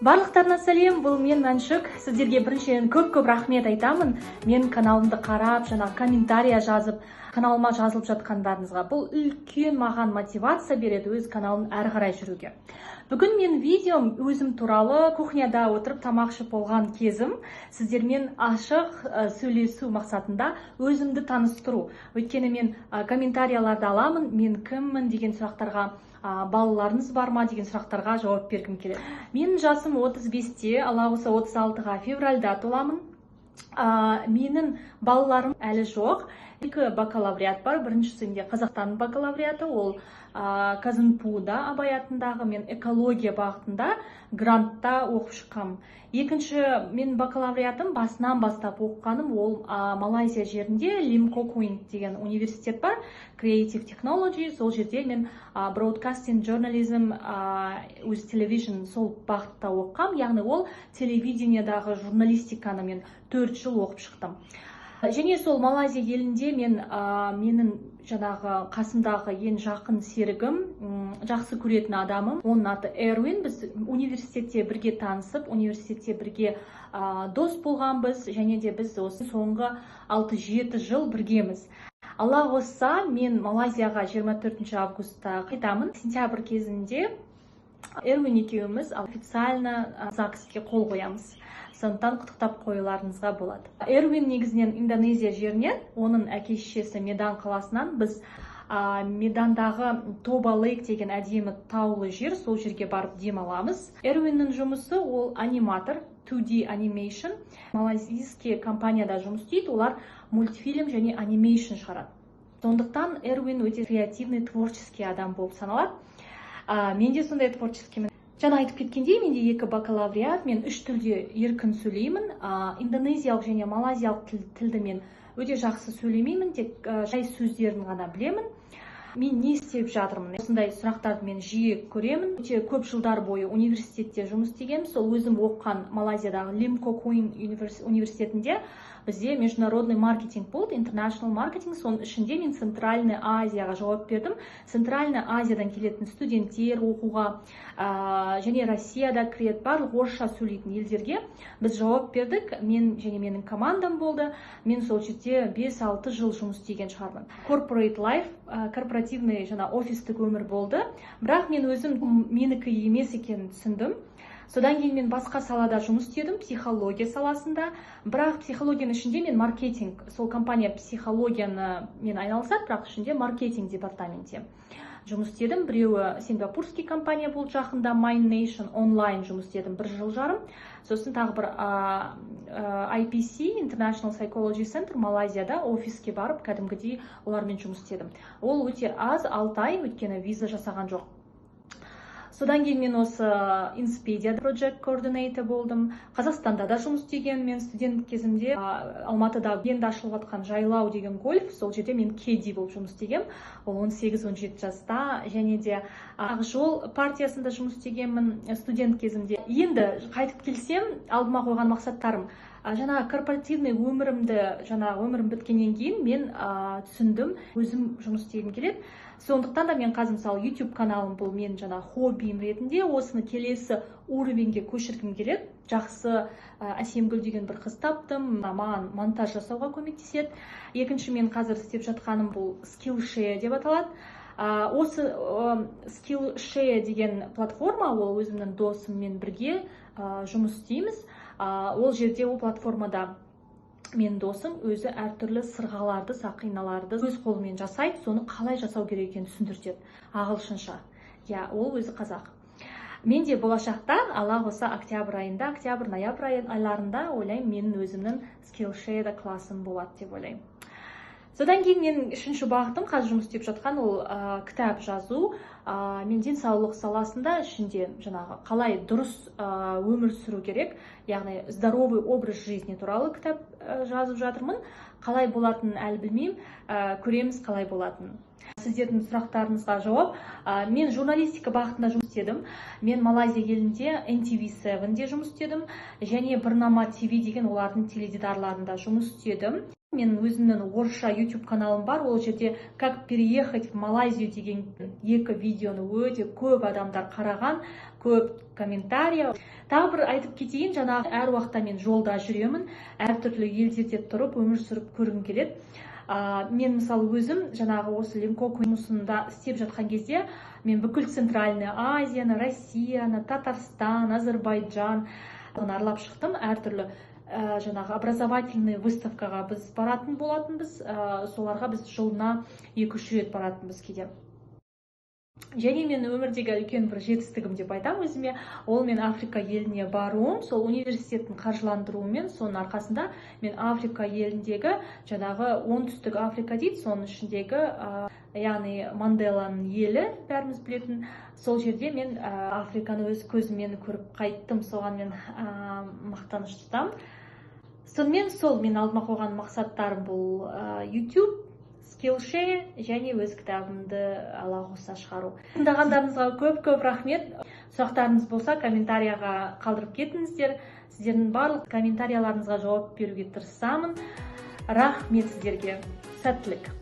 Барлықтарына сәлем, бұл мен Мәншүк. Сіздерге біріншіден көп рахмет айтамын. Мен каналымды қарап, комментария жазып, каналыма жазылып жатқандарыңызға. Бұл үлкен маған мотивация береді өз каналын әрі қарай жүруге. Бүгін мен видеом өзім туралы кухняда отырып тамақ ішіп болған кезім сіздермен ашық сөйлесу мақсатында өзімді таныстыру. Өйткені мен комментарияларды аламын, мен кіммін деген сұрақтарға, балаларыңыз бар ма деген сұрақтарға жауап бергім келеді. Менің жасым 35-те, Алла қаласа 36-ға февральда толамын. Менің балаларым әлі жоқ. Екі бакалавриат бар. Біріншісінде Қазақстан бакалавриаты, ол Казынпуда Абай атындағы, мен экология бағытында грантта оқып шыққам. Екінші мен бакалавриатым басынан бастап оқығаным, ол Малайзия жерінде Лимкокуин деген университет бар, Creative Technology. Сол жерде мен Broadcasting Journalism, өз телевизион сол бағытта оқығам. Яғни ол телевидениедағы журналистиканы мен 4 жыл оқып шықтым. Және сол Малайзия елінде менің қасымдағы ең жақын серігім, жақсы көретін адамым, оның аты Эрвин. Біз университетте бірге танысып, университетте бірге дос болғанбыз, және де біз осы соңғы 6-7 жыл біргеміз. Алла қаласа, мен Малайзияға 24 августта қайтамын. Сентябрь кезінде Эрвин екеуміз официально ЗАГСке қол қоямыз. Сондықтан құттықтап қоюларыңызға болады. Эрвин негізінен Индонезия жерінен, оның әке-шешесі Медан қаласынан. Біз Медандағы Тоба Лейк деген әдемі таулы жер, сол жерге барып демаламыз. Эрвиннің жұмысы ол аниматор, 2D animation. Малайзийский компанияда жұмыс істейді, олар мультфильм және анимейшн шығарады. Сондықтан Эрвин өте креативный, творческий адам болып саналады. Мен де сондай творческиймін. Жаңа айтып кеткендей, менде 2 бакалавриат, мен 3 тілде еркін сөйлеймін. Индонезиялық және малайзиялық тілді мен өте жақсы сөйлемеймін, тек жай сөздерін ғана білемін. Мен не істеп жатырмын? Осындай сұрақтарды мен жиі көремін. Өте көп жылдар бойы университетте жұмыс істегенмін. Сол өзім оқыған Малайзиядағы Лимкокуин университетінде бізде международный маркетинг болды, international маркетинг. Соның ішінде мен Центральный Азияға жауап бердім. Центральный Азиядан келетін студенттер оқуға және Россияда кіреді, барлық орысша сөйлейтін елдерге біз жауап бердік. Мен және менің командам болды. Мен сол жерде 5-6 жыл жұмыс істеген шығармын. Corporate life, корпоративный офистік өмір болды. Бірақ мен өзім менікі емес екенін түсіндім. Содан кейін мен басқа салада жұмыс істедім, психология саласында. Бірақ психологияның ішінде мен маркетинг, сол компания психологияны мен айналысады, бірақ ішінде маркетинг департаментте жұмыс істедім. Біреуі сингапурский компания болды жақында, Mind Nation онлайн жұмыс істедім 1 жыл жарым. Сосын тағы бір IPC, International Psychology Center, Малайзияда офиске барып, кәдімгідей олармен жұмыс істедім. Ол өте аз, 6 ай, өйткені виза жасаған жоқ. Содан кейін мен осы Inspidia Project Coordinator болдым. Қазақстанда да жұмыс істеген. Мен студент кезімде Алматыда енді ашылып жатқан Жайлау деген гольф, сол жерде мен кеди болып жұмыс істегем. Ол 18-17 жаста, және де Ақжол партиясында жұмыс істегенмін студент кезімде. Енді қайтып келсем, алдыма қойған мақсаттарым, корпоративный өмірім біткеннен кейін мен түсіндім, өзім жұмыс істегім келеді. Сондықтан да мен қазір мысалы YouTube каналым, бұл мен хоббиім ретінде осыны келесі уровеньге көшіргім келеді. Жақсы Әсемгүл деген бір қыз таптым, маған монтаж жасауға көмектеседі. Екінші мен қазір істеп жатқаным бұл Skillshare деп аталады. Осы Skillshare деген платформа, ол өзімнің досыммен бірге жұмыс істейміз. Ол жерде, ол платформада мен досым өзі әртүрлі сырғаларды, сақиналарды өз қолымен жасайды, соны қалай жасау керек екенін түсіндіреді ағылшынша. Ол өзі қазақ. Мен де болашақта, Алла қаласа, октябрь айында, октябрь-ноябрь айларында ойлаймын, менің өзімнің Skillshare классым болады деп ойлаймын. Содан кейін мен 3-ші бағытым қазір жұмыс істеп жатқан, ол кітап жазу. Мен денсаулық саласында ішінде қалай дұрыс өмір сүру керек, яғни здоровый образ жизни туралы кітап жазып жатырмын. Қалай болатынын әлі білмеймін, көреміз қалай болатынын. Сіздердің сұрақтарыңызға жауап. Мен журналистика бағытында жұмыс істедім. Мен Малайзия елінде NTV7-де жұмыс істедім, және Бірнама TV деген олардың теледидарларында жұмыс істедім. Мен өзімнің орысша YouTube каналым бар, ол жерде «Как переехать в Малайзию» деген екі видеоны өте көп адамдар қараған, көп комментария. Тағы бір айтып кетейін, жаңағы әр уақытта мен жолда жүремін, әртүрлі елдерде тұрып, өмір сүріп көргім келеді. Мен мысалы өзім жаңағы осы Лимкоп жұмысында істеп жатқан кезде, мен бүкіл Центральная Азияны, Россияны, Татарстан, Азербайджан аралап шықтым, әртүрлі жаңағы образовательный выставкаға біз баратын болатынбыз, соларға біз жылына 2-3 рет баратынбыз кейде. Және мен өмірдегі үлкен бір жетістігім деп айтам өзіме, ол мен Африка еліне баруым, сол университеттің қаржыландыруымен, соның арқасында мен Африка еліндегі жаңағы оңтүстік Африка дейді, соның ішіндегі яғни Манделаның елі, бәріміз білетін, сол жерде мен Африканы өз көзіммен көріп қайттым, соған мен мақтаныш тұтам. Сонымен сол мен алдыма қойған мақсаттарым бұл YouTube, Skillshare және өз кітабымды Алла қоса шығару. Тыңдағандарыңызға көп рахмет. Сұрақтарыңыз болса комментарияға қалдырып кетіңіздер. Сіздердің барлық комментарияларыңызға жауап беруге тырысамын. Рахмет сіздерге. Сәттілік.